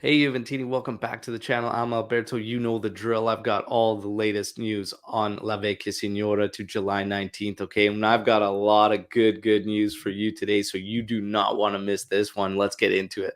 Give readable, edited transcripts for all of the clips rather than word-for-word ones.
Hey Juventini, welcome back to the channel. I'm Alberto. You know the drill. I've got all the latest news on La Vecchia Signora to July 19th, okay? And I've got a lot of good news for you today, so you do not want to miss this one. Let's get into it.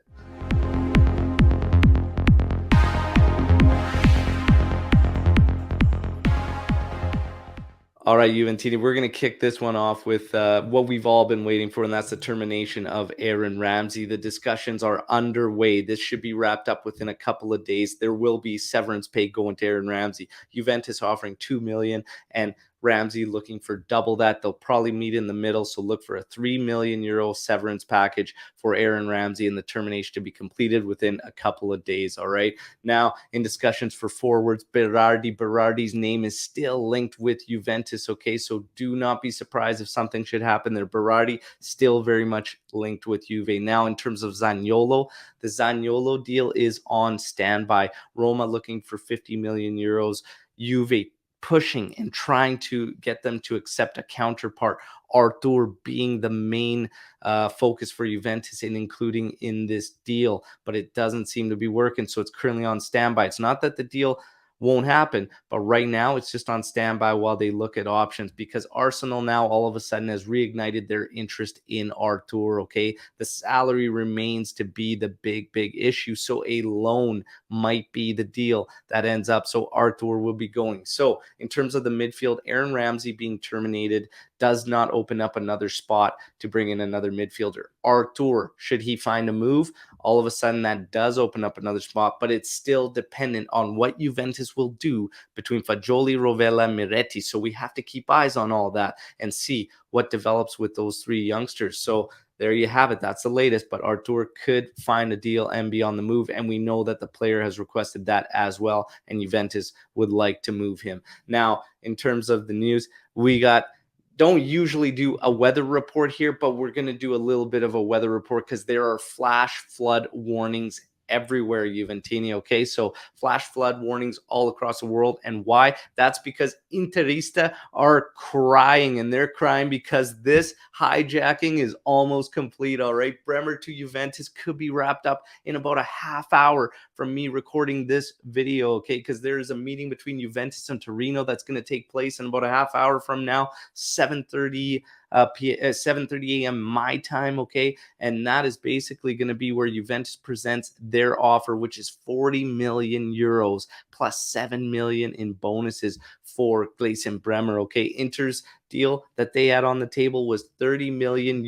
All right, Juventini, we're going to kick this one off with what we've all been waiting for, and that's the termination of Aaron Ramsey. The discussions are underway. This should be wrapped up within a couple of days. There will be severance pay going to Aaron Ramsey. Juventus offering $2 million and Ramsey looking for double that. They'll probably meet in the middle, so look for a €3 million severance package for Aaron Ramsey and the termination to be completed within a couple of days, all right? Now, in discussions for forwards, Berardi's name is still linked with Juventus, okay? So do not be surprised if something should happen there. Berardi still very much linked with Juve. Now, in terms of Zaniolo, the Zaniolo deal is on standby. Roma looking for €50 million. Juve pushing and trying to get them to accept a counterpart. Arthur being the main focus for Juventus and including in this deal, but it doesn't seem to be working. So it's currently on standby. It's not that the deal won't happen, but right now it's just on standby while they look at options, because Arsenal now all of a sudden has reignited their interest in Arthur, okay? The salary remains to be the big issue, so a loan might be the deal that ends up, so Arthur will be going. So in terms of the midfield, Aaron Ramsey being terminated does not open up another spot to bring in another midfielder. Arthur, should he find a move, all of a sudden that does open up another spot, but it's still dependent on what Juventus will do between Fagioli, Rovella, Miretti. So we have to keep eyes on all that and see what develops with those three youngsters. So there you have it. That's the latest, but Arthur could find a deal and be on the move, and we know that the player has requested that as well, and Juventus would like to move him. Now, in terms of the news, we don't usually do a weather report here, but we're going to do a little bit of a weather report because there are flash flood warnings everywhere, Juventini, okay? So flash flood warnings all across the world. And why? That's because Interista are crying, and they're crying because this hijacking is almost complete, all right? Bremer to Juventus could be wrapped up in about a half hour from me recording this video, okay? Because there is a meeting between Juventus and Torino that's going to take place in about a half hour from now, 7:30 a.m. my time, okay? And that is basically going to be where Juventus presents their offer, which is €40 million plus 7 million in bonuses for Gleison Bremer, okay? Inter's deal that they had on the table was €30 million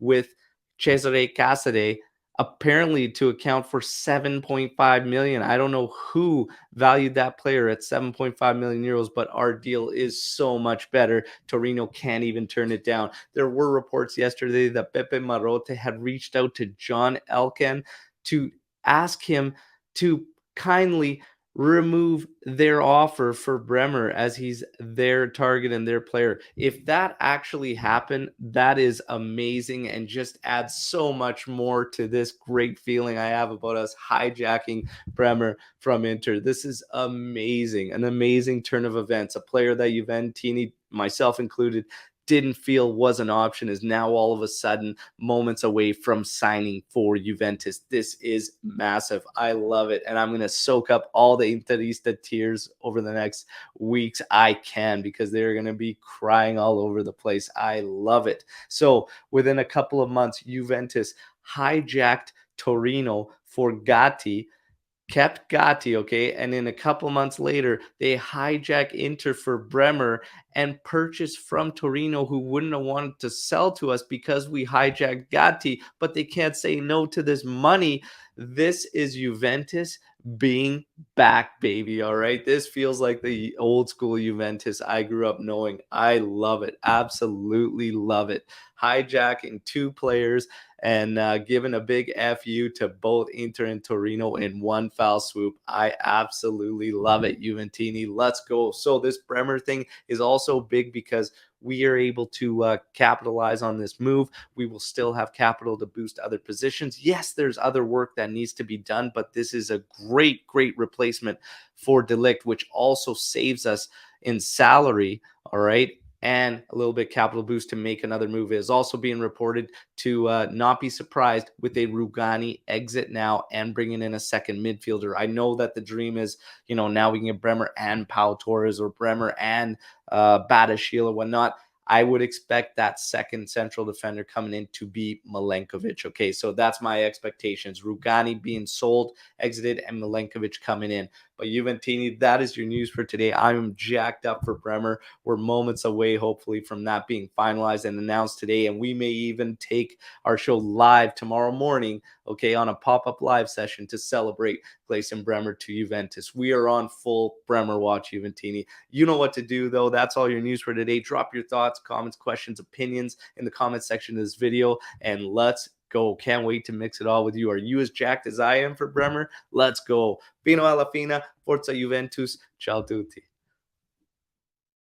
with Cesare Casade, apparently to account for 7.5 million. I don't know who valued that player at 7.5 million euros, but our deal is so much better. Torino can't even turn it down. There were reports yesterday that Pepe Marote had reached out to John Elkann to ask him to kindly remove their offer for Bremer, as he's their target and their player. If that actually happened, that is amazing and just adds so much more to this great feeling I have about us hijacking Bremer from Inter. This is amazing, an amazing turn of events. A player that Juventini, myself included, didn't feel was an option is now all of a sudden moments away from signing for Juventus. This is massive. I love it. And I'm going to soak up all the Interista tears over the next weeks I can, because they're going to be crying all over the place. I love it. So within a couple of months, Juventus hijacked Torino for Gatti, kept Gatti, okay? And then a couple months later, they hijack Inter for Bremer and purchase from Torino, who wouldn't have wanted to sell to us because we hijacked Gatti, but they can't say no to this money. This is Juventus being back, baby, all right? This feels like the old school Juventus I grew up knowing. I love it. Absolutely love it. Hijacking two players and giving a big FU to both Inter and Torino in one foul swoop. I absolutely love it, Juventini. Let's go. So this Bremer thing is also big because we are able to capitalize on this move. We will still have capital to boost other positions. Yes, there's other work that needs to be done, but this is a great replacement for De Ligt, which also saves us in salary, all right? and a little bit capital boost to make another move. It is also being reported to not be surprised with a Rugani exit now and bringing in a second midfielder. I know that the dream is, now we can get Bremer and Pau Torres, or Bremer and Badashil or whatnot. I would expect that second central defender coming in to be Milenkovic. Okay, so that's my expectations. Rugani being sold, exited, and Milenkovic coming in. But Juventini, that is your news for today. I'm jacked up for Bremer. We're moments away, hopefully, from that being finalized and announced today. And we may even take our show live tomorrow morning, okay, on a pop-up live session to celebrate Gleison Bremer to Juventus. We are on full Bremer watch, Juventini. You know what to do, though. That's all your news for today. Drop your thoughts, comments, questions, opinions in the comment section of this video, and let's go. Can't wait to mix it all with you. Are you as jacked as I am for Bremer? Let's go. Fino alla fina, Forza Juventus. Ciao tutti.